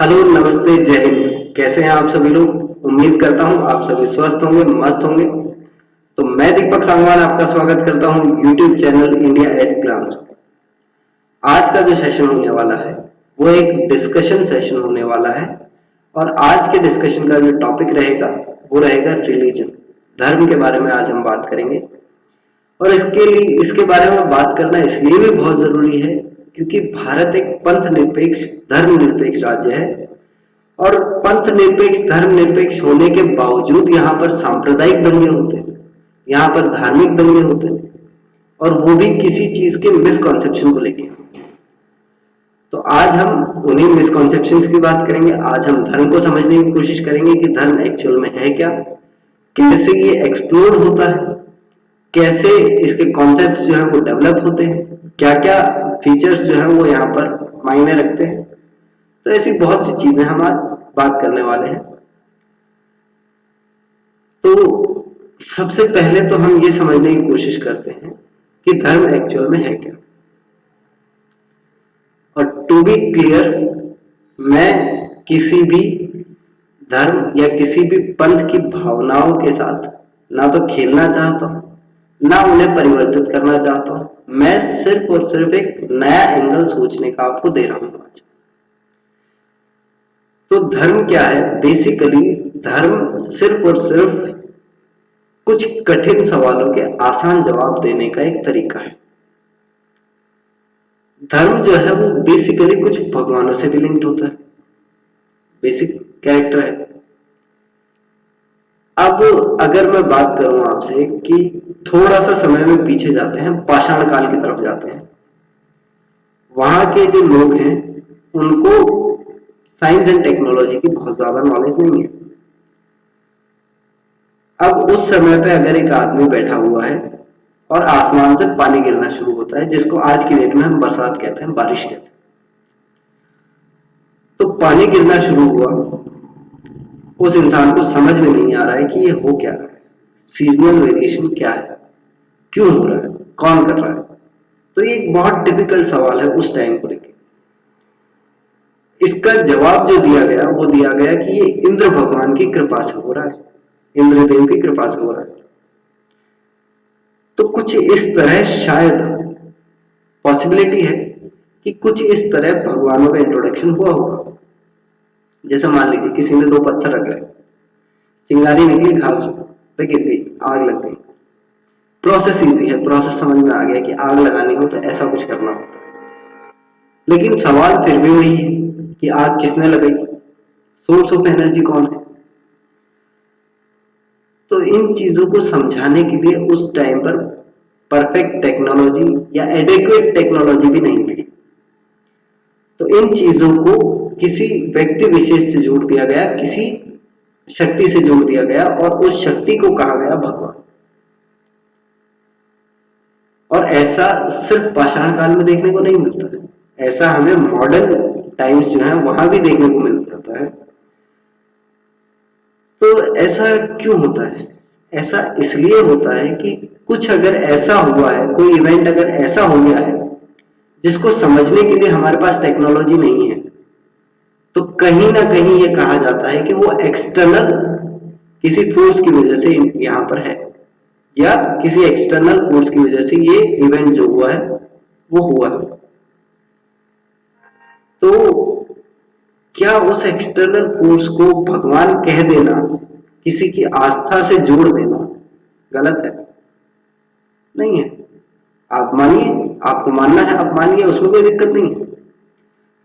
Hello, नमस्ते, जय हिंद। कैसे हैं आप सभी लोग? उम्मीद करता हूं आप सभी स्वस्थ होंगे, मस्त होंगे। तो मैं दीपक सांगवान आपका स्वागत करता हूं YouTube channel India at plans. आज का जो सेशन होने वाला है वो एक डिस्कशन सेशन होने वाला है। और आज के डिस्कशन का जो टॉपिक रहेगा वो रहेगा रिलीजन, धर्म के बारे में आज हम बात करेंगे। और इसके बारे में बात करना इसलिए भी बहुत जरूरी है क्योंकि भारत एक पंथ निरपेक्ष, धर्म निरपेक्ष राज्य है। और पंथ निरपेक्ष, धर्म निरपेक्ष होने के बावजूद यहाँ पर सांप्रदायिक दंगे होते हैं, यहाँ पर धार्मिक दंगे होते हैं, और वो भी किसी चीज के मिसकॉन्सेप्शन को लेके। तो आज हम उन्हीं मिसकॉन्सेप्शंस की बात करेंगे। आज हम धर्म को समझने की कोशिश करेंगे कि धर्म एक्चुअल में है क्या, कैसे ये एक्सप्लोर होता है, कैसे इसके कॉन्सेप्ट्स जो है वो डेवलप होते हैं, क्या क्या फीचर्स जो है वो यहाँ पर मायने रखते हैं। तो ऐसी बहुत सी चीजें हम आज बात करने वाले हैं। तो सबसे पहले तो हम ये समझने की कोशिश करते हैं कि धर्म एक्चुअल में है क्या। और टू बी क्लियर, मैं किसी भी धर्म या किसी भी पंथ की भावनाओं के साथ ना तो खेलना चाहता हूं, ना उन्हें परिवर्तित करना चाहता हूं। मैं सिर्फ और सिर्फ एक नया एंगल सोचने का आपको दे रहा हूं आज। तो धर्म क्या है? बेसिकली धर्म सिर्फ और सिर्फ कुछ कठिन सवालों के आसान जवाब देने का एक तरीका है। धर्म जो है वो बेसिकली कुछ भगवानों से भी लिंक्ड होता है, बेसिक कैरेक्टर है। अब अगर मैं बात करूं आपसे कि थोड़ा सा समय में पीछे जाते हैं, पाषाण काल की तरफ जाते हैं, वहां के जो लोग हैं उनको साइंस एंड टेक्नोलॉजी की बहुत ज्यादा नॉलेज नहीं है। अब उस समय पे अगर एक आदमी बैठा हुआ है और आसमान से पानी गिरना शुरू होता है, जिसको आज की डेट में हम बरसात कहते हैं, बारिश कहते हैं, तो पानी गिरना शुरू हुआ। उस इंसान को समझ में नहीं आ रहा है कि ये हो क्या रहा है, सीजनल वेरिएशन क्या है, क्यों हो रहा है, कौन कर रहा है। तो ये एक बहुत डिफिकल्ट सवाल है उस टाइम को लेकर। इसका जवाब जो दिया गया वो दिया गया कि ये इंद्र भगवान की कृपा से हो रहा है, इंद्रदेव की कृपा से हो रहा है। तो कुछ इस तरह शायद पॉसिबिलिटी है कि कुछ इस तरह भगवानों का इंट्रोडक्शन हुआ होगा। जैसे मान लीजिए किसी ने दो पत्थर रख रहे, चिंगारी निकली, घास पे गिर गई, आग लग गई। प्रोसेस इजी है, प्रोसेस समझ में आ गया कि आग लगानी हो तो ऐसा कुछ करना होता है। लेकिन सवाल फिर भी वही है कि आग किसने लगाई, सोर्स ऑफ एनर्जी कौन है। तो इन चीजों को समझाने के लिए उस टाइम पर परफेक्ट टेक्नोलॉजी या एडिक्वेट टेक्नोलॉजी भी नहीं थी। तो इन चीजों को किसी व्यक्ति विशेष से जोड़ दिया गया, किसी शक्ति से जोड़ दिया गया, और उस शक्ति को कहा गया भगवान। और ऐसा सिर्फ पाषाण काल में देखने को नहीं मिलता है, ऐसा हमें मॉडर्न टाइम्स जो है वहां भी देखने को मिल जाता है। तो ऐसा क्यों होता है? ऐसा इसलिए होता है कि कुछ अगर ऐसा हुआ है, कोई इवेंट अगर ऐसा हो गया है जिसको समझने के लिए हमारे पास टेक्नोलॉजी नहीं है, तो कहीं ना कहीं ये कहा जाता है कि वो एक्सटर्नल किसी फोर्स की वजह से यहाँ पर है, या किसी एक्सटर्नल फोर्स की वजह से ये इवेंट जो हुआ है वो हुआ है। तो क्या उस एक्सटर्नल फोर्स को भगवान कह देना, किसी की आस्था से जोड़ देना गलत है? नहीं है। आप मानिए, आपको मानना है आप मानिए, उसमें कोई दिक्कत नहीं है।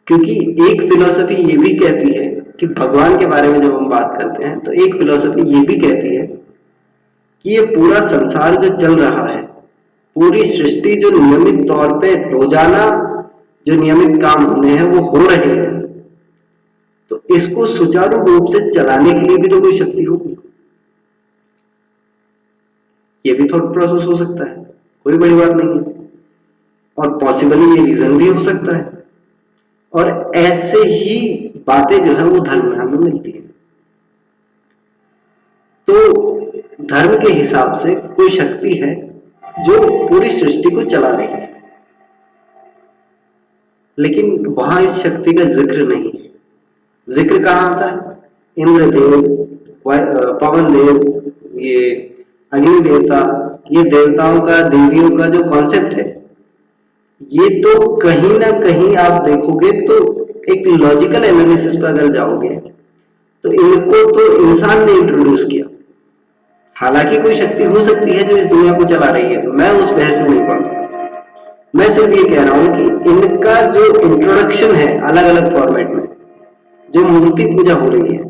क्योंकि एक फिलॉसफी ये भी कहती है कि भगवान के बारे में जब हम बात करते हैं तो एक फिलॉसफी ये भी कहती है कि ये पूरा संसार जो चल रहा है, पूरी सृष्टि जो नियमित तौर पे रोजाना जो नियमित काम होने हैं वो हो रहे हैं, तो इसको सुचारू रूप से चलाने के लिए भी तो कोई शक्ति होगी। ये भी थॉट प्रोसेस हो सकता है, कोई बड़ी बात नहीं है। और पॉसिबली ये रीजन भी हो सकता है। और ऐसे ही बातें जो है वो धर्म में हमें मिलती है। तो धर्म के हिसाब से कोई शक्ति है जो पूरी सृष्टि को चला रही है, लेकिन वहां इस शक्ति का जिक्र नहीं है। जिक्र कहाँ आता है? इंद्रदेव, पवन देव, ये अग्नि देवता, ये देवताओं का, देवियों का जो कॉन्सेप्ट है, ये तो कहीं ना कहीं आप देखोगे तो एक लॉजिकल एनालिसिस पर अगर जाओगे तो इनको तो इंसान ने इंट्रोड्यूस किया। हालांकि कोई शक्ति हो सकती है जो इस दुनिया को चला रही है, मैं उस बहस में नहीं पड़ता। मैं सिर्फ ये कह रहा हूं कि इनका जो इंट्रोडक्शन है अलग अलग फॉर्मेट में, जो मूर्ति पूजा हो रही है,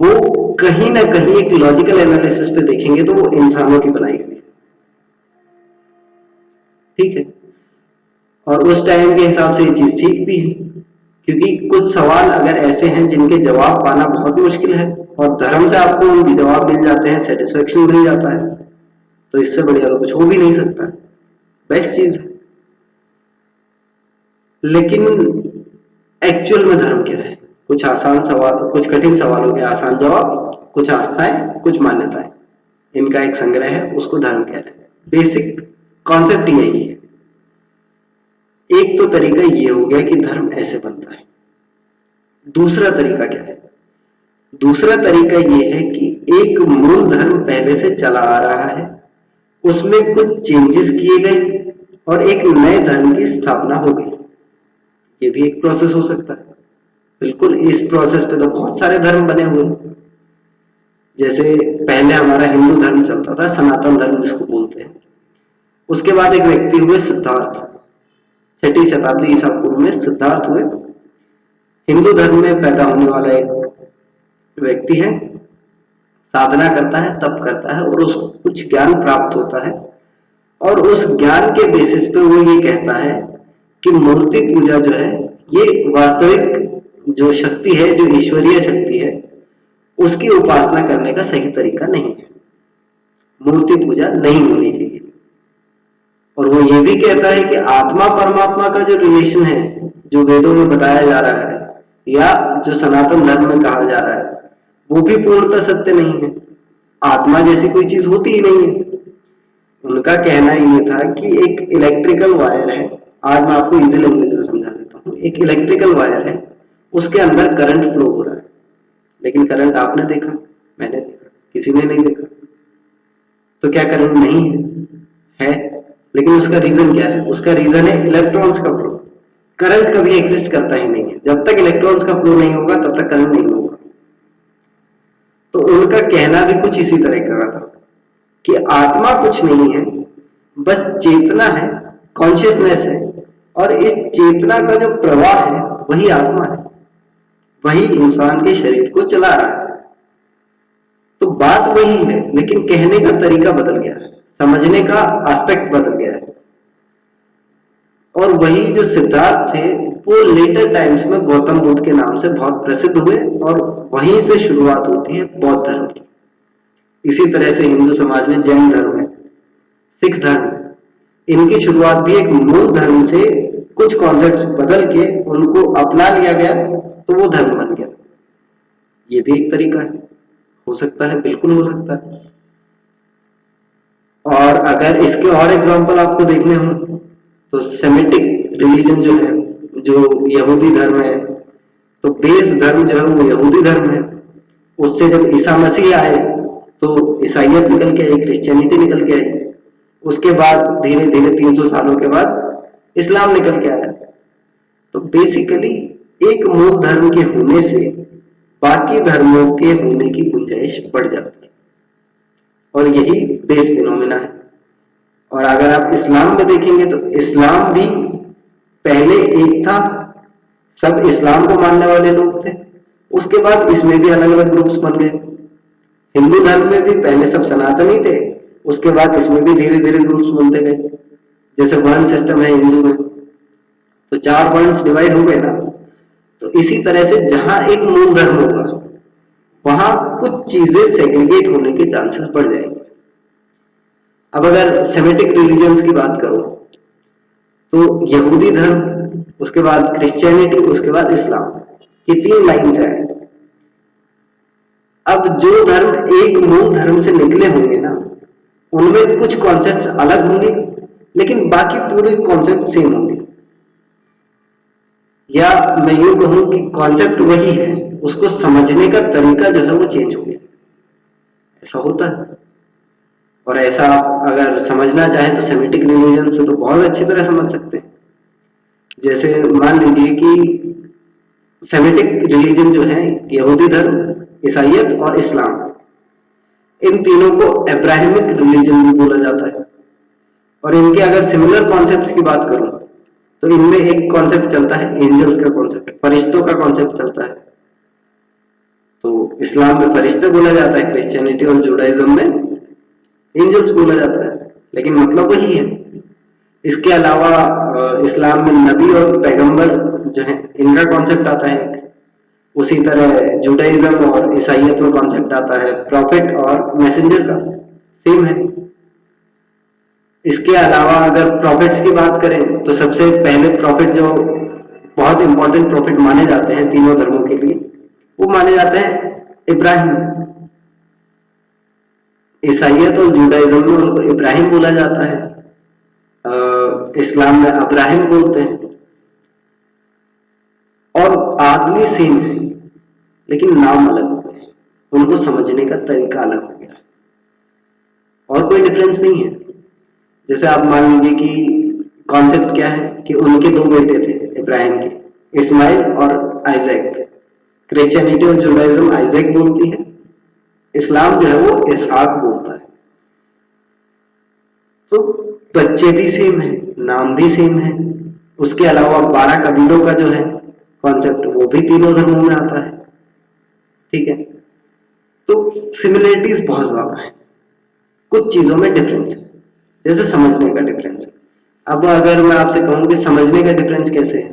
वो कहीं ना कहीं एक लॉजिकल एनालिसिस पे देखेंगे तो वो इंसानों की बनाई हुई है। ठीक है, और उस टाइम के हिसाब से ये चीज ठीक भी है, क्योंकि कुछ सवाल अगर ऐसे हैं जिनके जवाब पाना बहुत मुश्किल है और धर्म से आपको उनके जवाब मिल जाते हैं, सेटिस्फेक्शन मिल जाता है, तो इससे बढ़िया तो कुछ हो भी नहीं सकता। बेस्ट चीज है। लेकिन एक्चुअल में धर्म क्या है? कुछ आसान सवाल, कुछ कठिन सवालों के आसान जवाब, कुछ आस्थाएं, कुछ मान्यताएं, इनका एक संग्रह है, उसको धर्म कह रहे हैं। बेसिक कॉन्सेप्ट यही है। एक तो तरीका ये हो गया कि धर्म ऐसे बनता है। दूसरा तरीका क्या है? दूसरा तरीका ये है कि एक मूल धर्म पहले से चला आ रहा है, उसमें कुछ चेंजेस किए गए और एक नए धर्म की स्थापना हो गई। ये भी एक प्रोसेस हो सकता है। बिल्कुल, इस प्रोसेस पे तो बहुत सारे धर्म बने हुए हैं। जैसे पहले हमारा हिंदू धर्म चलता था, सनातन धर्म जिसको बोलते हैं। उसके बाद एक व्यक्ति हुए सिद्धार्थ, 6वीं शताब्दी ईसा पूर्व में सिद्धार्थ हुए। हिंदू धर्म में पैदा होने वाला एक व्यक्ति है, साधना करता है, तप करता है और उसको कुछ ज्ञान प्राप्त होता है, और उस ज्ञान के बेसिस पे वो ये कहता है कि मूर्ति पूजा जो है, ये वास्तविक जो शक्ति है, जो ईश्वरीय शक्ति है, उसकी उपासना करने का सही तरीका नहीं है। मूर्ति पूजा नहीं होनी चाहिए। और वो ये भी कहता है कि आत्मा परमात्मा का जो रिलेशन है, जो वेदों में बताया जा रहा है या जो सनातन धर्म में कहा जा रहा है, वो भी पूर्णतः सत्य नहीं है। आत्मा जैसी कोई चीज होती ही नहीं है। उनका कहना ये था कि एक इलेक्ट्रिकल वायर है, आज मैं आपको इजी लैंग्वेज में समझा देता हूँ। एक इलेक्ट्रिकल वायर है, उसके अंदर करंट फ्लो हो रहा है, लेकिन करंट आपने देखा, मैंने देखा, किसी ने नहीं देखा। तो क्या करंट नहीं है? लेकिन उसका रीजन क्या है? उसका रीजन है इलेक्ट्रॉन्स का फ्लो। करंट कभी एग्जिस्ट करता ही नहीं है। जब तक इलेक्ट्रॉन्स का फ्लो नहीं होगा तब तक करंट नहीं होगा। तो उनका कहना भी कुछ इसी तरह का था कि आत्मा कुछ नहीं है, बस चेतना है, कॉन्शियसनेस है, और इस चेतना का जो प्रवाह है वही आत्मा है, वही इंसान के शरीर को चला रहा है। तो बात वही है, लेकिन कहने का तरीका बदल गया है, समझने का एस्पेक्ट बदल गया है। और वही जो सिद्धार्थ थे वो लेटर टाइम्स में गौतम बुद्ध के नाम से बहुत प्रसिद्ध हुए, और वहीं से शुरुआत होती है बौद्ध धर्म की। इसी तरह से हिंदू समाज में जैन धर्म है, सिख धर्म, इनकी शुरुआत भी एक मूल धर्म से कुछ कॉन्सेप्ट बदल के उनको अपना लिया गया, तो वो धर्म बन गया। ये भी एक तरीका है, हो सकता है, बिल्कुल हो सकता है। और अगर इसके और एग्जांपल आपको देखने हो तो सेमिटिक रिलीजन जो है, जो यहूदी धर्म है, तो बेस धर्म जो है वो यहूदी धर्म है। उससे जब ईसा मसीह आए तो ईसाइयत निकल के आई, क्रिश्चियनिटी निकल के आई। उसके बाद धीरे धीरे 300 सालों के बाद इस्लाम निकल के आया। तो बेसिकली एक मूल धर्म के होने से बाकी धर्मों के होने की गुंजाइश बढ़ जाती है, और यही बेस फिनोमिना है। और अगर आप इस्लाम में देखेंगे तो इस्लाम भी पहले एक था, सब इस्लाम को मानने वाले लोग थे। उसके बाद इसमें भी अलग अलग ग्रुप्स बन गए। हिंदू धर्म में भी पहले सब सनातनी थे, उसके बाद इसमें भी धीरे धीरे ग्रुप्स बनते गए। जैसे वर्ण सिस्टम है हिंदू में, तो 4 वर्ण डिवाइड हो गए ना। तो इसी तरह से जहां एक मूल धर्म होगा वहां कुछ चीजें सेग्रीगेट होने के चांसेस बढ़ जाएंगे। अब अगर सेमेटिक रिलीजन्स की बात करो तो यहूदी धर्म, उसके बाद क्रिश्चियनिटी, उसके बाद इस्लाम, ये 3 लाइन से आए। अब जो धर्म एक मूल धर्म से निकले होंगे ना, उनमें कुछ कॉन्सेप्ट्स अलग होंगे, लेकिन बाकी पूरे कॉन्सेप्ट सेम होंगे। या मैं यूं कहूं कि कॉन्सेप्ट वही है, उसको समझने का तरीका जो है वो चेंज हो गया। ऐसा होता है। और ऐसा आप अगर समझना चाहें तो सेमिटिक रिलीजन से तो बहुत अच्छी तरह समझ सकते हैं। जैसे मान लीजिए कि सेमिटिक रिलीजन जो है, यहूदी धर्म, ईसाइयत और इस्लाम, इन तीनों को अब्राहमिक रिलीजन भी बोला जाता है। और इनके अगर सिमिलर कॉन्सेप्ट्स की बात करूं तो इनमें एक कॉन्सेप्ट चलता है एंजल्स का कॉन्सेप्ट, फरिश्तों का कॉन्सेप्ट चलता है। तो इस्लाम में फरिश्ते बोला जाता है, क्रिश्चियनिटी और जुडाइज्म में एंजल्स बोला जाता है, लेकिन मतलब वही है। इसके अलावा इस्लाम में नबी और पैगंबर जो है इनका कॉन्सेप्ट आता है। उसी तरह जुडाइज्म और ईसाइयत में कॉन्सेप्ट आता है प्रॉफिट और मैसेंजर का, सेम है। इसके अलावा अगर प्रॉफिट्स की बात करें तो सबसे पहले प्रॉफिट जो बहुत इंपॉर्टेंट प्रॉफिट माने जाते हैं तीनों धर्मों के लिए, वो माने जाते हैं इब्राहिम। ईसाइयत और जुडाइज्म में उनको इब्राहिम बोला जाता है, इस्लाम में अब्राहिम बोलते हैं। और आदमी सेम है लेकिन नाम अलग हो गए, उनको समझने का तरीका अलग हो गया, और कोई डिफरेंस नहीं है। जैसे आप मान लीजिए कि कॉन्सेप्ट क्या है कि उनके दो बेटे थे इब्राहिम के, इस्माइल और आइजैक। क्रिश्चियनिटी और जुडाइज्म आइजैक बोलती है, इस्लाम जो है वो इसहाक बोलता है। तो बच्चे भी सेम है, नाम भी सेम है। उसके अलावा 12 कबीलों का जो है कॉन्सेप्ट वो भी तीनों धर्मों में आता है। ठीक है, तो सिमिलरिटीज बहुत ज्यादा है, कुछ चीजों में डिफरेंस है, जैसे समझने का डिफरेंस है। अब अगर मैं आपसे कहूं कि समझने का डिफरेंस कैसे है,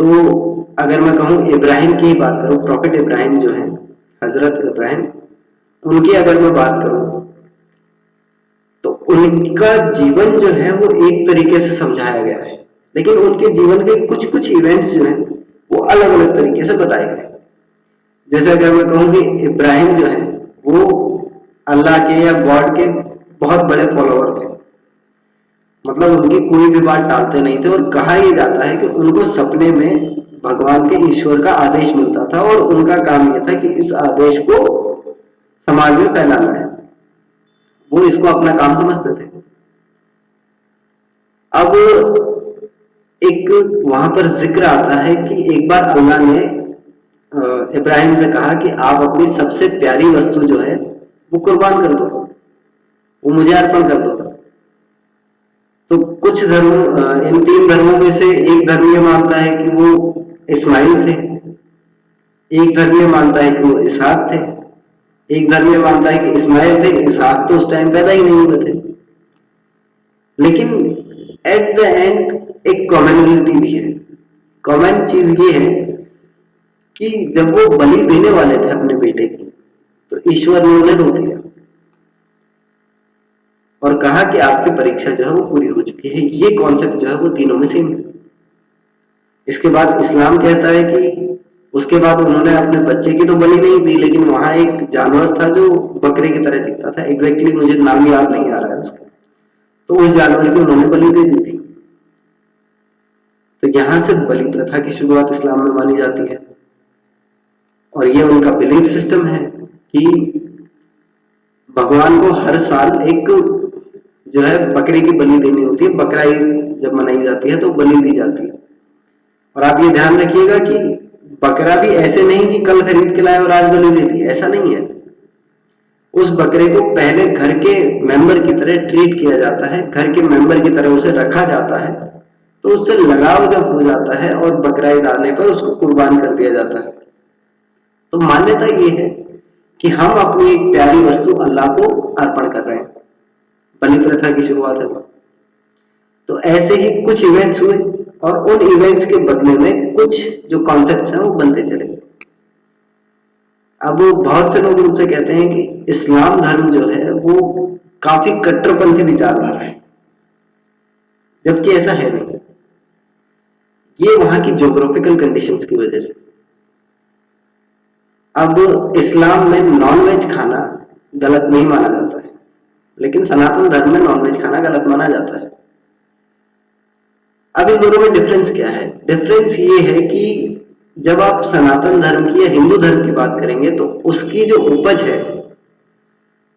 तो अगर मैं कहूं इब्राहिम की ही बात करूं, प्रॉफिट इब्राहिम जो है, हजरत इब्राहिम, उनकी अगर मैं बात करूं तो उनका जीवन जो है वो एक तरीके से समझाया गया है, लेकिन उनके जीवन के कुछ कुछ इवेंट्स जो हैं वो अलग अलग तरीके से बताए गए। जैसे अगर मैं कहूं कि इब्राहिम जो है वो अल्लाह के या गॉड के बहुत बड़े फॉलोअर थे, मतलब उनकी कोई भी बात टालते नहीं थे। और कहा यह जाता है कि उनको सपने में भगवान के ईश्वर का आदेश मिलता था और उनका काम यह था कि इस आदेश को समाज में फैलाना है, वो इसको अपना काम समझते थे। अब एक वहां पर जिक्र आता है कि एक बार अल्लाह ने इब्राहिम से कहा कि आप अपनी सबसे प्यारी वस्तु जो है वो कुर्बान कर दो, वो मुझे अर्पण कर दो। तो कुछ धर्म, इन तीन धर्मों में से एक धर्म ये मानता है कि वो इस्माइल थे, एक धर्म ये मानता है कि वो इसहाक थे, एक धर्म ये मानता है कि इस्माइल थे, इसहाक तो उस टाइम पैदा ही नहीं हुए थे। लेकिन एट द एंड एक कॉमनलिटी भी है। कॉमन चीज ये है कि जब वो बलि देने वाले थे अपने बेटे की, तो ईश्वर ने उन्हें रोक लिया और कहा कि आपकी परीक्षा जो है वो पूरी हो चुकी है। ये कॉन्सेप्ट जो है वो तीनों में सेम है। इसके बाद इस्लाम कहता है कि उसके बाद उन्होंने अपने बच्चे की तो बलि नहीं दी, लेकिन वहां एक जानवर था जो बकरे की तरह दिखता था, एग्जैक्टली मुझे नाम याद नहीं आ रहा है उसका, तो उस जानवर की उन्होंने बलि दे दी थी। तो यहां से बलि प्रथा की शुरुआत इस्लाम में मानी जाती है। और ये उनका बिलीफ सिस्टम है कि भगवान को हर साल एक जो है बकरे की बलि देनी होती है, बकरा ईद जब मनाई जाती है तो बलि दी जाती है। और आप ये ध्यान रखिएगा कि बकरा भी ऐसे नहीं कि कल खरीद के लाए और आज बलि दे दी, ऐसा नहीं है। उस बकरे को पहले घर के मेंबर की तरह ट्रीट किया जाता है, घर के मेंबर की तरह उसे रखा जाता है, तो उससे लगाव जब हो जाता है और बकरा ईद आने पर उसको कुर्बान कर दिया जाता है। तो मान्यता ये है कि हम अपनी एक प्यारी वस्तु अल्लाह को अर्पण कर रहे हैं, बलि प्रथा की शुरुआत है। तो ऐसे ही कुछ इवेंट्स हुए और उन इवेंट्स के बदले में कुछ जो कॉन्सेप्ट्स हैं वो बनते चले गए। अब बहुत से लोग मुझसे कहते हैं कि इस्लाम धर्म जो है वो काफी कट्टरपंथी विचारधारा है, जबकि ऐसा है नहीं। ये वहां की ज्योग्राफिकल कंडीशंस की वजह से। अब इस्लाम में नॉनवेज खाना गलत नहीं माना जाता है, लेकिन सनातन धर्म में नॉनवेज खाना गलत माना जाता है। अब इन दोनों में डिफरेंस क्या है? डिफरेंस ये है कि जब आप सनातन धर्म की या हिंदू धर्म की बात करेंगे तो उसकी जो उपज है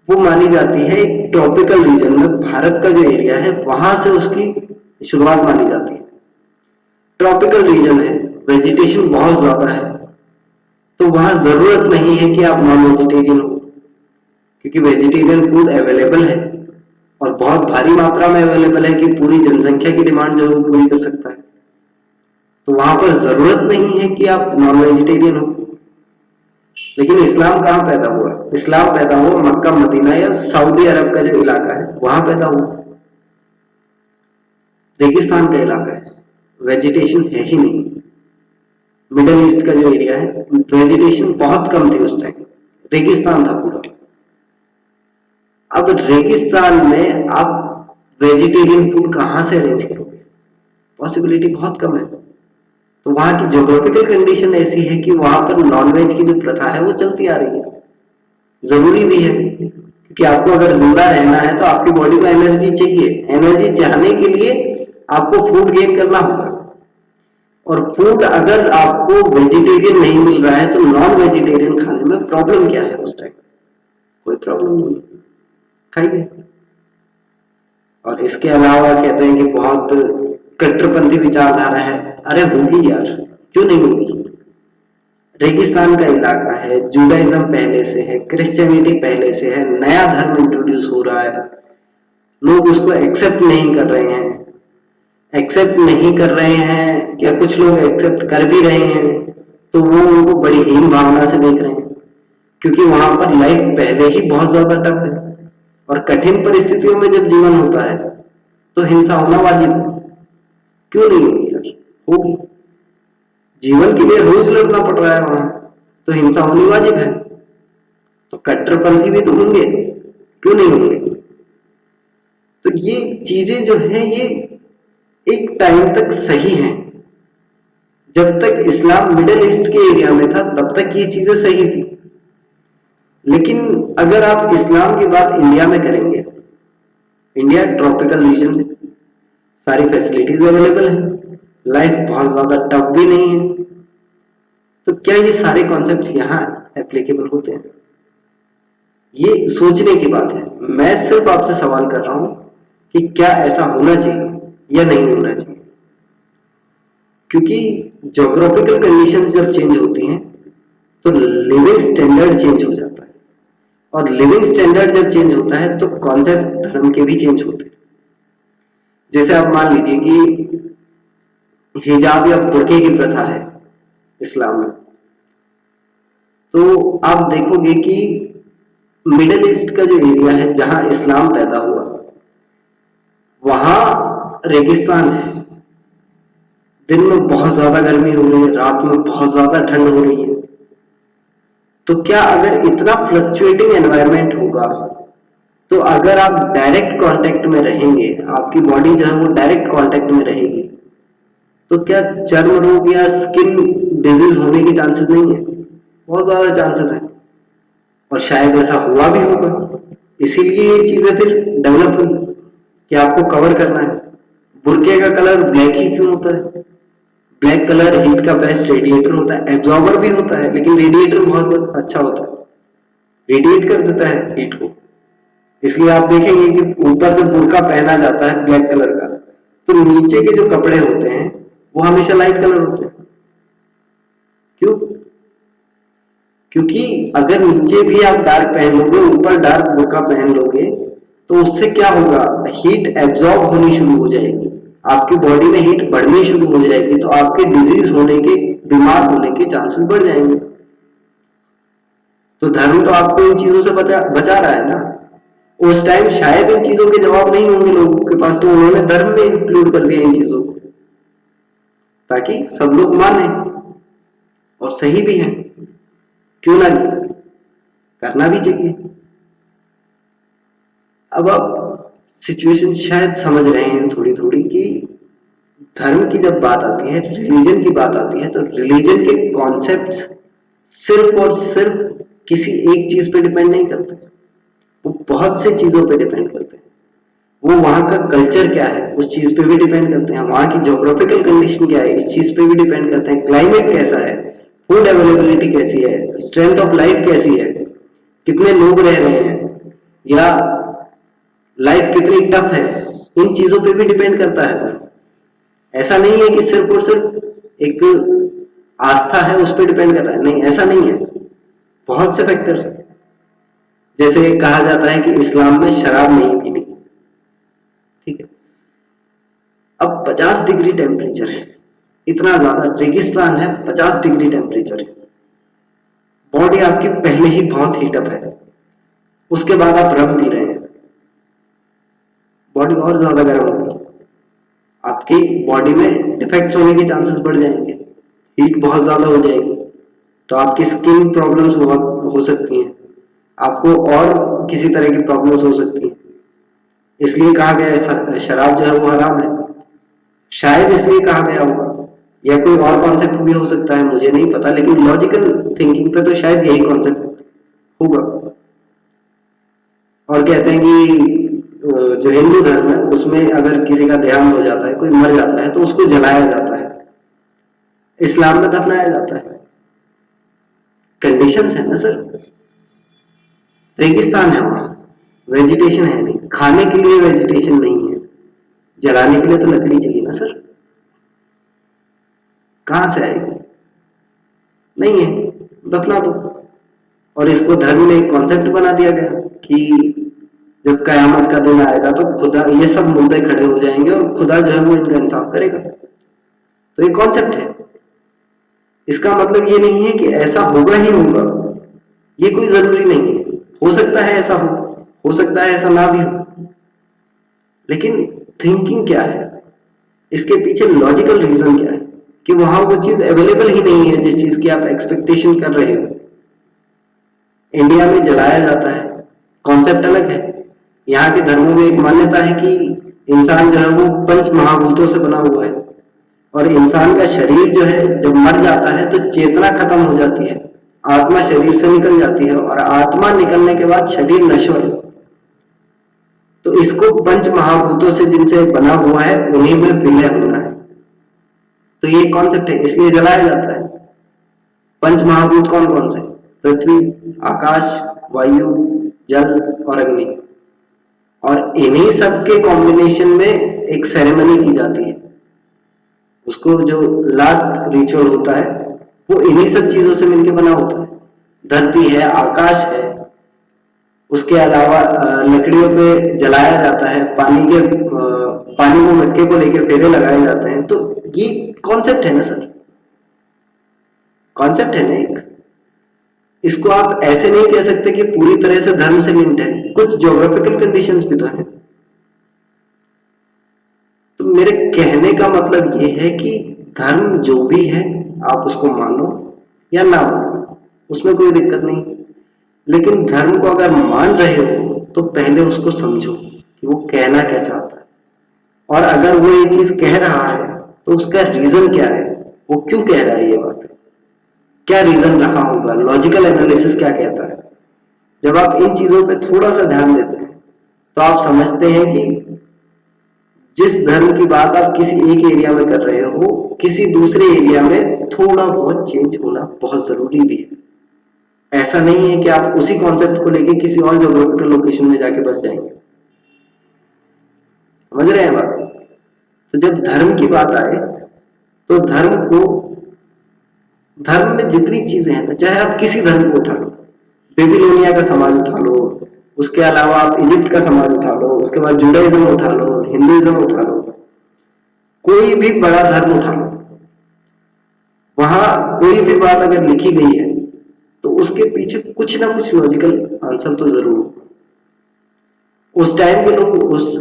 वो मानी जाती है एक ट्रॉपिकल रीजन में, भारत का जो एरिया है वहां से उसकी शुरुआत मानी जाती है। ट्रॉपिकल रीजन है, वेजिटेशन बहुत ज्यादा है, तो वहां जरूरत नहीं है कि आप नॉन वेजिटेरियन हो, क्योंकि वेजिटेरियन फूड अवेलेबल है और बहुत भारी मात्रा में अवेलेबल है कि पूरी जनसंख्या की डिमांड जो है वो पूरी कर सकता है। तो वहां पर जरूरत नहीं है कि आप नॉन वेजिटेरियन हो। लेकिन इस्लाम कहाँ पैदा हुआ? इस्लाम पैदा हुआ मक्का मदीना या सऊदी अरब का जो इलाका है वहां पैदा हुआ। रेगिस्तान का इलाका है, वेजिटेशन है ही नहीं। मिडल ईस्ट का जो एरिया है वेजिटेशन बहुत कम थी उस टाइम, रेगिस्तान था पूरा। अब रेगिस्तान में आप वेजिटेरियन फूड कहां से अरेंज करोगे? पॉसिबिलिटी बहुत कम है। तो वहां की ज्योग्राफिकल कंडीशन ऐसी है कि वहां पर नॉनवेज की जो प्रथा है वो चलती आ रही है। जरूरी भी है, क्योंकि आपको अगर जिंदा रहना है तो आपकी बॉडी को एनर्जी चाहिए। एनर्जी चाहने के लिए आपको फूड गेन करना होगा, और फूड अगर आपको वेजिटेरियन नहीं मिल रहा है तो नॉन वेजिटेरियन खाने में प्रॉब्लम क्या है? उस टाइम कोई प्रॉब्लम नहीं, खाइए। और इसके अलावा कहते हैं कि बहुत कट्टरपंथी विचारधारा है। अरे होगी यार, क्यों नहीं होगी? रेगिस्तान का इलाका है, जुडाइज्म पहले से है, क्रिश्चियनिटी पहले से है, नया धर्म इंट्रोड्यूस हो रहा है, लोग उसको एक्सेप्ट नहीं कर रहे हैं। एक्सेप्ट नहीं कर रहे हैं या कुछ लोग एक्सेप्ट कर भी रहे हैं तो वो उनको बड़ी हीन भावना से देख रहे हैं, क्योंकि वहां पर लाइफ पहले ही बहुत ज्यादा टफ है और कठिन परिस्थितियों में जब जीवन होता है तो हिंसा होना वाजिब है। क्यों नहीं होगी यार? होगी। जीवन के लिए रोज लड़ना पड़ रहा है वहां, तो हिंसा होनी वाजिब है। तो कट्टरपंथी भी तो होंगे, क्यों नहीं होंगे? तो ये चीजें जो है ये एक टाइम तक सही हैं। जब तक इस्लाम मिडिल ईस्ट के एरिया में था तब तक ये चीजें सही थी। लेकिन अगर आप इस्लाम की बात इंडिया में करेंगे, इंडिया ट्रॉपिकल रीजन है, सारी फैसिलिटीज अवेलेबल है, लाइफ बहुत ज्यादा टफ भी नहीं है, तो क्या ये सारे कॉन्सेप्ट्स यहाँ एप्लीकेबल होते हैं? ये सोचने की बात है। मैं सिर्फ आपसे सवाल कर रहा हूं कि क्या ऐसा होना चाहिए या नहीं होना चाहिए, क्योंकि ज्योग्राफिकल कंडीशंस जब चेंज होती हैं तो लिविंग स्टैंडर्ड चेंज हो जाता है, और लिविंग स्टैंडर्ड जब चेंज होता है तो कॉन्सेप्ट धर्म के भी चेंज होते हैं। जैसे आप मान लीजिए कि हिजाब या बुर्के की प्रथा है इस्लाम में, तो आप देखोगे कि मिडिल ईस्ट का जो एरिया है जहां इस्लाम पैदा हुआ वहां रेगिस्तान है, दिन में बहुत ज्यादा गर्मी हो रही है, रात में बहुत ज्यादा ठंड हो रही है। तो क्या अगर इतना फ्लक्चुएटिंग एनवायरनमेंट होगा तो अगर आप डायरेक्ट कांटेक्ट में रहेंगे, आपकी बॉडी जो है वो डायरेक्ट कांटेक्ट में रहेगी, तो क्या चर्म रोग या स्किन डिजीज होने के चांसेस नहीं है? बहुत ज्यादा चांसेस है, और शायद ऐसा हुआ भी होगा। इसीलिए ये चीजें फिर डेवलप हुई कि आपको कवर करना है। बुर्के का कलर ब्लैक ही क्यों होता है? ब्लैक कलर हीट का बेस्ट रेडिएटर होता है, एब्जॉर्बर भी होता है, लेकिन रेडिएटर बहुत अच्छा होता है, रेडिएट कर देता है हीट को। इसलिए आप देखेंगे कि ऊपर जब बुर्का पहना जाता है ब्लैक कलर का, तो नीचे के जो कपड़े होते हैं वो हमेशा लाइट कलर होते हैं। क्यों? क्योंकि अगर नीचे भी आप डार्क पहन लोगे, ऊपर डार्क बुर्का पहन लोगे, तो उससे क्या होगा? हीट एब्जॉर्ब होनी शुरू हो जाएगी, आपकी बॉडी में हीट बढ़नी शुरू हो जाएगी, तो आपके डिजीज होने के, बीमार होने के चांसेस बढ़ जाएंगे। तो धर्म तो आपको इन चीजों से बचा रहा है ना। उस टाइम शायद इन चीजों के जवाब नहीं होंगे लोगों के पास, तो उन्होंने धर्म में इंक्लूड कर दिया इन चीजों को, ताकि सब लोग माने, और सही भी है, क्यों ना, करना भी चाहिए। अब आप सिचुएशन शायद समझ रहे हैं थोड़ी थोड़ी कि धर्म की जब बात आती है, रिलीजन की बात आती है, तो रिलीजन के कॉन्सेप्ट्स सिर्फ और सिर्फ किसी एक चीज पे डिपेंड नहीं करते, वो बहुत से चीजों पे डिपेंड करते हैं। वो वहाँ का कल्चर क्या है उस चीज पे भी डिपेंड करते हैं, वहाँ की ज्योग्राफिकल कंडीशन क्या है इस चीज पे भी डिपेंड करते हैं, क्लाइमेट कैसा है, फूड अवेलेबिलिटी कैसी है, स्ट्रेंथ ऑफ लाइफ कैसी है, कितने लोग रह रहे हैं, या लाइफ कितनी टफ है, इन चीजों पे भी डिपेंड करता है धर्म। ऐसा नहीं है कि सिर्फ और सिर्फ एक आस्था है उस पर डिपेंड कर रहा है, नहीं ऐसा नहीं है, बहुत से फैक्टर्स हैं। जैसे कहा जाता है कि इस्लाम में शराब नहीं पीनी, ठीक है, अब 50 डिग्री टेम्परेचर है, इतना ज्यादा रेगिस्तान है, 50 डिग्री टेम्परेचर है, बॉडी आपकी पहले ही बहुत हीटअप है, उसके बाद आप रम पी रहे हैं, बॉडी और ज्यादा गर्म होगी, आपकी बॉडी में डिफेक्ट्स होने के चांसेस बढ़ जाएंगे, हीट बहुत ज्यादा हो जाएगी, तो आपकी स्किन प्रॉब्लम्स हो सकती हैं, आपको और किसी तरह की प्रॉब्लम्स हो सकती हैं। इसलिए कहा गया है शराब जो है वो हराम है, शायद इसलिए कहा गया होगा, या कोई और कॉन्सेप्ट भी हो सकता है, मुझे नहीं पता, लेकिन लॉजिकल थिंकिंग पे तो शायद यही कॉन्सेप्ट होगा। और कहते हैं कि जो हिंदू धर्म है उसमें अगर किसी का देहांत हो जाता है, कोई मर जाता है, तो उसको जलाया जाता है, इस्लाम में दफनाया जाता है। कंडीशंस है ना सर, रेगिस्तान है वहां, वेजिटेशन है नहीं, खाने के लिए वेजिटेशन नहीं है, जलाने के लिए तो लकड़ी चाहिए ना सर, कहां से आएगी, नहीं है, दफना दो। और इसको धर्म में एक कॉन्सेप्ट बना दिया गया कि जब कयामत का दिन आएगा तो खुदा, ये सब मुद्दे खड़े हो जाएंगे और खुदा जो है वो इनका इंसाफ करेगा, तो ये कॉन्सेप्ट है। इसका मतलब ये नहीं है कि ऐसा होगा ही होगा, ये कोई जरूरी नहीं है, हो सकता है ऐसा हो सकता है ऐसा ना भी हो, लेकिन थिंकिंग क्या है, इसके पीछे लॉजिकल रीजन क्या है कि वहां वो चीज अवेलेबल ही नहीं है जिस चीज की आप एक्सपेक्टेशन कर रहे हो। इंडिया में जलाया जाता है, कॉन्सेप्ट अलग है, यहाँ के धर्मों में एक मान्यता है कि इंसान जो है वो पंच महाभूतों से बना हुआ है, और इंसान का शरीर जो है जब मर जाता है तो चेतना खत्म हो जाती है, आत्मा शरीर से निकल जाती है, और आत्मा निकलने के बाद शरीर नश्वर, तो इसको पंच महाभूतों से जिनसे बना हुआ है उन्हीं में विलय होना है, तो ये कॉन्सेप्ट है, इसलिए जलाया जाता है। पंच महाभूत कौन कौन से, पृथ्वी, आकाश, वायु, जल और अग्नि, और इन्हीं सब के कॉम्बिनेशन में एक सेरेमनी की जाती है, उसको जो लास्ट रिचुअल होता है वो इन्हीं सब चीजों से मिलकर बना होता है। धरती है, आकाश है, उसके अलावा लकड़ियों पे जलाया जाता है, पानी में मटके को लेकर फेरे लगाए जाते हैं, तो ये कॉन्सेप्ट है ना सर, कॉन्सेप्ट है ना एक, इसको आप ऐसे नहीं कह सकते कि पूरी तरह से धर्म से लिंक्ड है, कुछ ज्योग्राफिकल कंडीशंस भी तो है। तो मेरे कहने का मतलब ये है कि धर्म जो भी है आप उसको मानो या ना मानो, उसमें कोई दिक्कत नहीं, लेकिन धर्म को अगर मान रहे हो तो पहले उसको समझो कि वो कहना क्या चाहता है, और अगर वो ये चीज कह रहा है तो उसका रीजन क्या है, वो क्यों कह रहा है ये बात, क्या रीजन रहा होगा, लॉजिकल एनालिसिस क्या कहता है। जब आप इन चीजों पे थोड़ा सा ध्यान देते हैं तो आप समझते हैं कि जिस धर्म की बात आप किसी एक एरिया में कर रहे हो, किसी दूसरे एरिया में थोड़ा बहुत चेंज होना बहुत जरूरी भी है। ऐसा नहीं है कि आप उसी कॉन्सेप्ट को लेके किसी और ज्योग्राफिकल लोकेशन में जाके बस जाएंगे, समझ रहे हैं बात। तो जब धर्म की बात आए तो धर्म में जितनी चीजें हैं, चाहे आप किसी धर्म को उठा लो, बेबीलोनिया का समाज उठा लो, उसके अलावा आप इजिप्ट का समाज उठा लो, उसके बाद जुडाइज्म उठा लो, हिंदुइज्म उठा लो, कोई भी बड़ा धर्म उठा लो, वहां कोई भी बात अगर लिखी गई है तो उसके पीछे कुछ ना कुछ लॉजिकल आंसर तो जरूर हो। उस टाइम के लोग उस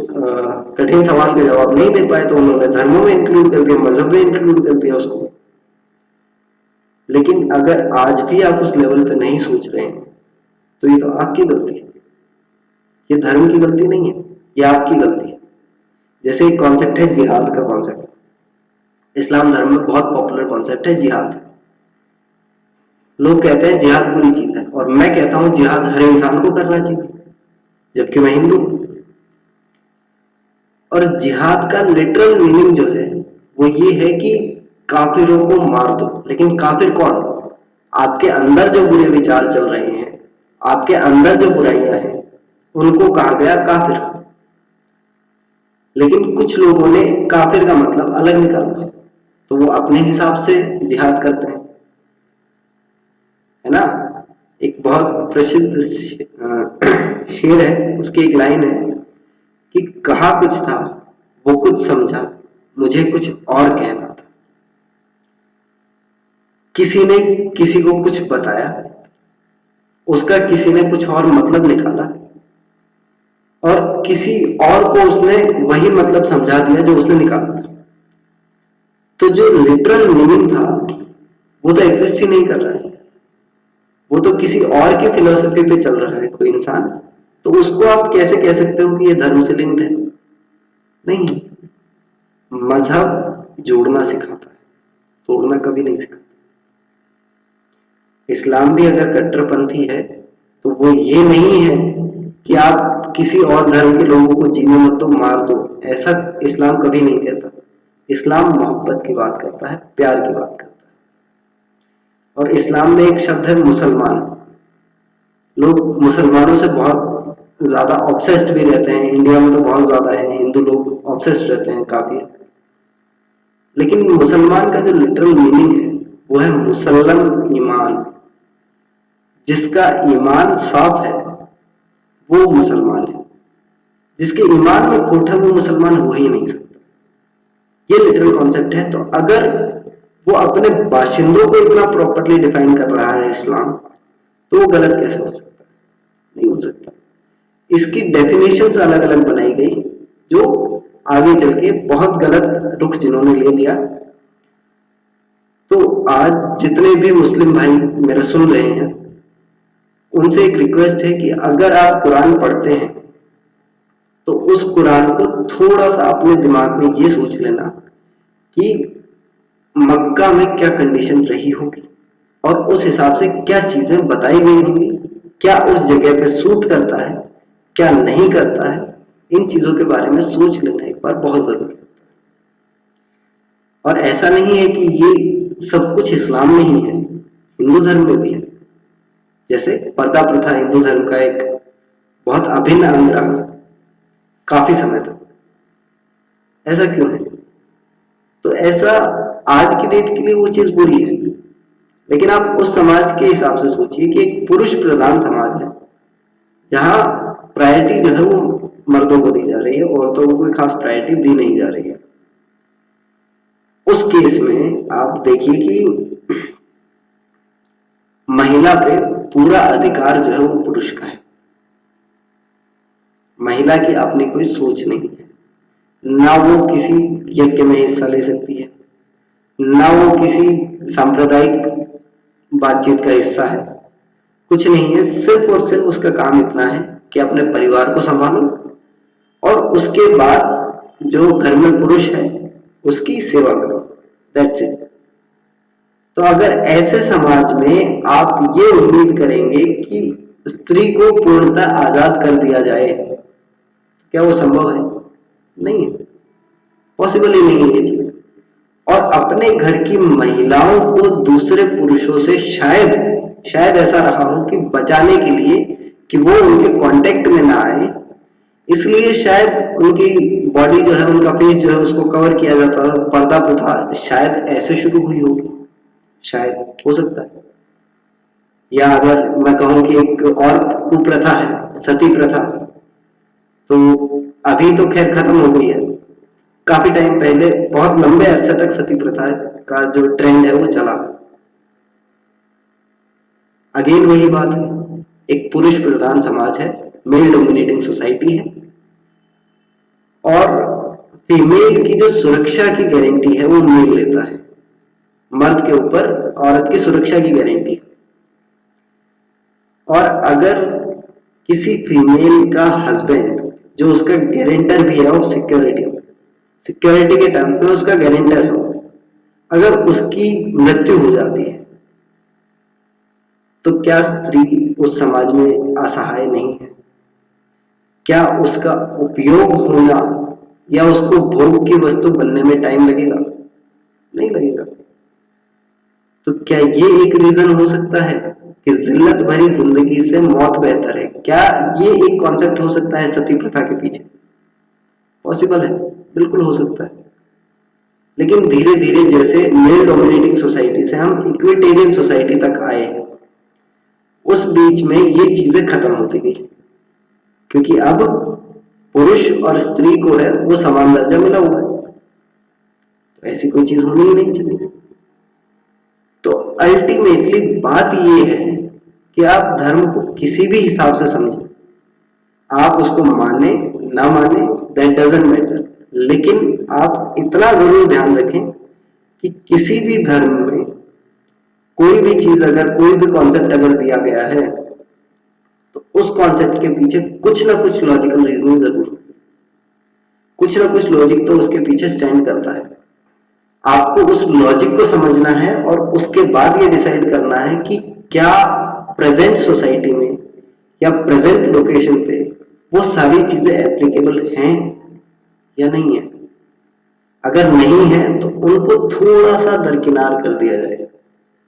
कठिन सवाल का जवाब नहीं दे पाए तो उन्होंने धर्मों में इंक्लूड कर दिया, मजहब में इंक्लूड कर दिया उसको। लेकिन अगर आज भी आप उस लेवल पे नहीं सोच रहे हैं तो ये तो आपकी गलती है, ये धर्म की गलती नहीं है, ये आपकी गलती है। जैसे एक कॉन्सेप्ट है जिहाद का कॉन्सेप्ट, इस्लाम धर्म में बहुत पॉपुलर कॉन्सेप्ट है जिहाद। लोग कहते हैं जिहाद बुरी चीज है, और मैं कहता हूं जिहाद हर इंसान को करना चाहिए, जबकि मैं हिंदू हूं। और जिहाद का लिटरल मीनिंग जो है वो ये है कि काफिरों को मार दो। लेकिन काफिर कौन? आपके अंदर जो बुरे विचार चल रहे हैं, आपके अंदर जो बुराइयां हैं, उनको कहा गया काफिर। लेकिन कुछ लोगों ने काफिर का मतलब अलग निकाला, तो वो अपने हिसाब से जिहाद करते हैं, है ना। एक बहुत प्रसिद्ध शेर है, उसकी एक लाइन है कि कहा कुछ था, वो कुछ समझा, मुझे कुछ और कहना था। किसी ने किसी को कुछ बताया, उसका किसी ने कुछ और मतलब निकाला, और किसी और को उसने वही मतलब समझा दिया जो उसने निकाला था। तो जो लिटरल मीनिंग था वो तो एग्जिस्ट ही नहीं कर रहा है, वो तो किसी और की फिलोसफी पे चल रहा है कोई इंसान। तो उसको आप कैसे कह सकते हो कि ये धर्म से लिंक्ड है? नहीं। मजहब जोड़ना सिखाता है, तोड़ना कभी नहीं सिखाता। इस्लाम भी अगर कट्टरपंथी है तो वो ये नहीं है कि आप किसी और धर्म के लोगों को जीने मत दो, मार दो, ऐसा इस्लाम कभी नहीं कहता। इस्लाम मोहब्बत की बात करता है, प्यार की बात करता है। और इस्लाम में एक शब्द है मुसलमान। लोग मुसलमानों से बहुत ज्यादा ऑब्सेस्ड भी रहते हैं, इंडिया में तो बहुत ज्यादा है, हिंदू लोग ऑब्सेस्ड रहते हैं काफी। लेकिन मुसलमान का जो लिटरल मीनिंग है वो है मुसल्लम ईमान। जिसका ईमान साफ है वो मुसलमान है, जिसके ईमान में खोट है वो मुसलमान हो ही नहीं सकता। ये लिटरल कॉन्सेप्ट है। तो अगर वो अपने बाशिंदों को इतना प्रॉपरली डिफाइन कर रहा है इस्लाम, तो वो गलत कैसे हो सकता है? नहीं हो सकता। इसकी डेफिनेशंस अलग अलग बनाई गई, जो आगे चल के बहुत गलत रुख जिन्होंने ले लिया। तो आज जितने भी मुस्लिम भाई मेरा सुन रहे हैं, उनसे एक रिक्वेस्ट है कि अगर आप कुरान पढ़ते हैं तो उस कुरान को थोड़ा सा अपने दिमाग में ये सोच लेना कि मक्का में क्या कंडीशन रही होगी और उस हिसाब से क्या चीजें बताई गई होंगी, क्या उस जगह पे सूट करता है, क्या नहीं करता है। इन चीजों के बारे में सोच लेना एक बार बहुत जरूरी है। और ऐसा नहीं है कि ये सब कुछ इस्लाम में ही है, हिंदू धर्म में भी है। जैसे पर्दा प्रथा हिंदू धर्म का एक बहुत अभिन्न अंग रहा काफी समय तक। ऐसा क्यों है? तो ऐसा आज की डेट के लिए वो चीज बुरी है, लेकिन आप उस समाज के हिसाब से सोचिए कि एक पुरुष प्रधान समाज है जहां प्रायोरिटी जो है वो मर्दों को दी जा रही है, औरतों को कोई खास प्रायोरिटी दी नहीं जा रही है। उस केस में आप देखिए कि महिला पे पूरा अधिकार जो है वो पुरुष का है। महिला की अपनी कोई सोच नहीं है, ना वो किसी यज्ञ में हिस्सा ले सकती है, ना वो किसी सांप्रदायिक बातचीत का हिस्सा है, कुछ नहीं है। सिर्फ और सिर्फ उसका काम इतना है कि अपने परिवार को संभालो और उसके बाद जो घर में पुरुष है उसकी सेवा करो। That's it. तो अगर ऐसे समाज में आप ये उम्मीद करेंगे कि स्त्री को पूर्णतः आजाद कर दिया जाए, क्या वो संभव है? नहीं है, पॉसिबल ही नहीं है ये चीज। और अपने घर की महिलाओं को दूसरे पुरुषों से शायद ऐसा रहा हो कि बचाने के लिए कि वो उनके कांटेक्ट में ना आए, इसलिए शायद उनकी बॉडी जो है, उनका फेस जो है उसको कवर किया जाता था, पर्दा प्रथा शायद ऐसे शुरू हुई होगी, शायद हो सकता है। या अगर मैं कहूं कि एक और कुप्रथा है सती प्रथा, तो अभी तो खैर खत्म हो गई है। काफी टाइम पहले बहुत लंबे अरसे तक सती प्रथा का जो ट्रेंड है वो चला। अगेन वही बात है, एक पुरुष प्रधान समाज है, मेल डोमिनेटिंग सोसाइटी है, और फीमेल की जो सुरक्षा की गारंटी है वो मेल लेता है। मर्द के ऊपर औरत की सुरक्षा की गारंटी। और अगर किसी फीमेल का हस्बैंड जो उसका गारंटर भी है, और सिक्योरिटी के टाइम पे उसका गारंटर है, अगर उसकी मृत्यु हो जाती है तो क्या स्त्री उस समाज में असहाय नहीं है? क्या उसका उपयोग होना या उसको भोग की वस्तु बनने में टाइम लगेगा? नहीं लगेगा। तो क्या ये एक रीजन हो सकता है कि जिल्लत भरी जिंदगी से मौत बेहतर है? क्या ये एक कॉन्सेप्ट हो सकता है सती प्रथा के पीछे? पॉसिबल है, बिल्कुल हो सकता है। लेकिन धीरे धीरे जैसे मेल डोमिनेटिंग सोसाइटी से हम इक्विटेरियन सोसाइटी तक आए, उस बीच में ये चीजें खत्म होती गई, क्योंकि अब पुरुष और स्त्री को है वो समान दर्जा मिला हुआ है। तो ऐसी कोई चीज होनी ही नहीं चाहिए। तो अल्टीमेटली बात ये है कि आप धर्म को किसी भी हिसाब से समझें, आप उसको माने ना माने दैट डजंट मैटर, लेकिन आप इतना जरूर ध्यान रखें कि किसी भी धर्म में कोई भी चीज अगर, कोई भी कॉन्सेप्ट अगर दिया गया है तो उस कॉन्सेप्ट के पीछे कुछ ना कुछ लॉजिकल रीजनिंग जरूर, कुछ ना कुछ लॉजिक तो उसके पीछे स्टैंड करता है। आपको उस लॉजिक को समझना है और उसके बाद ये डिसाइड करना है कि क्या प्रेजेंट सोसाइटी में या प्रेजेंट लोकेशन पे वो सारी चीजें एप्लीकेबल हैं या नहीं है। अगर नहीं है तो उनको थोड़ा सा दरकिनार कर दिया जाए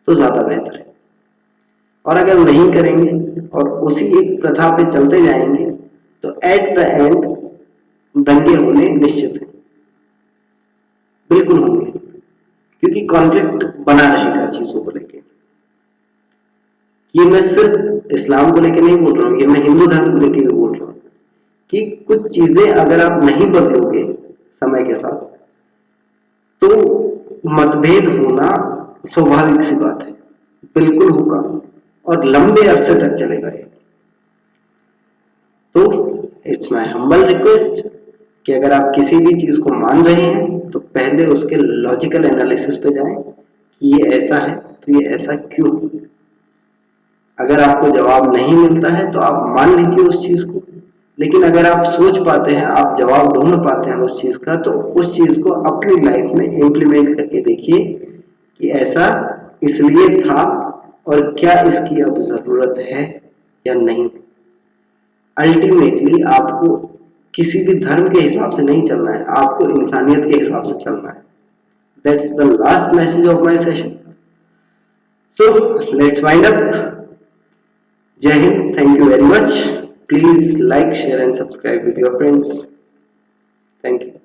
तो ज्यादा बेहतर है। और अगर नहीं करेंगे और उसी एक प्रथा पे चलते जाएंगे तो एट द एंड दंगे होने निश्चित है, बिल्कुल होंगे, क्योंकि कॉन्फ्लिक्ट बना रहेगा चीजों को लेके। ये मैं सिर्फ इस्लाम को लेके नहीं बोल रहा हूँ, ये मैं हिंदू धर्म को लेके भी बोल रहा हूँ कि कुछ चीजें अगर आप नहीं बदलोगे समय के साथ तो मतभेद होना स्वाभाविक सी बात है, बिल्कुल होगा और लंबे अरसे तक चलेगा ये। तो इट्स माय हम्बल रिक्वेस्ट कि अगर आप किसी भी चीज को मान रहे हैं तो पहले उसके लॉजिकल एनालिसिस पे जाएं कि ये ऐसा है तो ये ऐसा क्यों। अगर आपको जवाब नहीं मिलता है तो आप मान लीजिए उस चीज को, लेकिन अगर आप सोच पाते हैं, आप जवाब ढूंढ पाते हैं उस चीज का, तो उस चीज को अपनी लाइफ में इम्प्लीमेंट करके देखिए कि ऐसा इसलिए था और क्या इसकी अब जरूरत है या नहीं। अल्टीमेटली आपको किसी भी धर्म के हिसाब से नहीं चलना है, आपको इंसानियत के हिसाब से चलना है। That's the last message of my session. So let's wind up. जय Hind, thank you very much. Please like, share and subscribe with your friends. Thank you.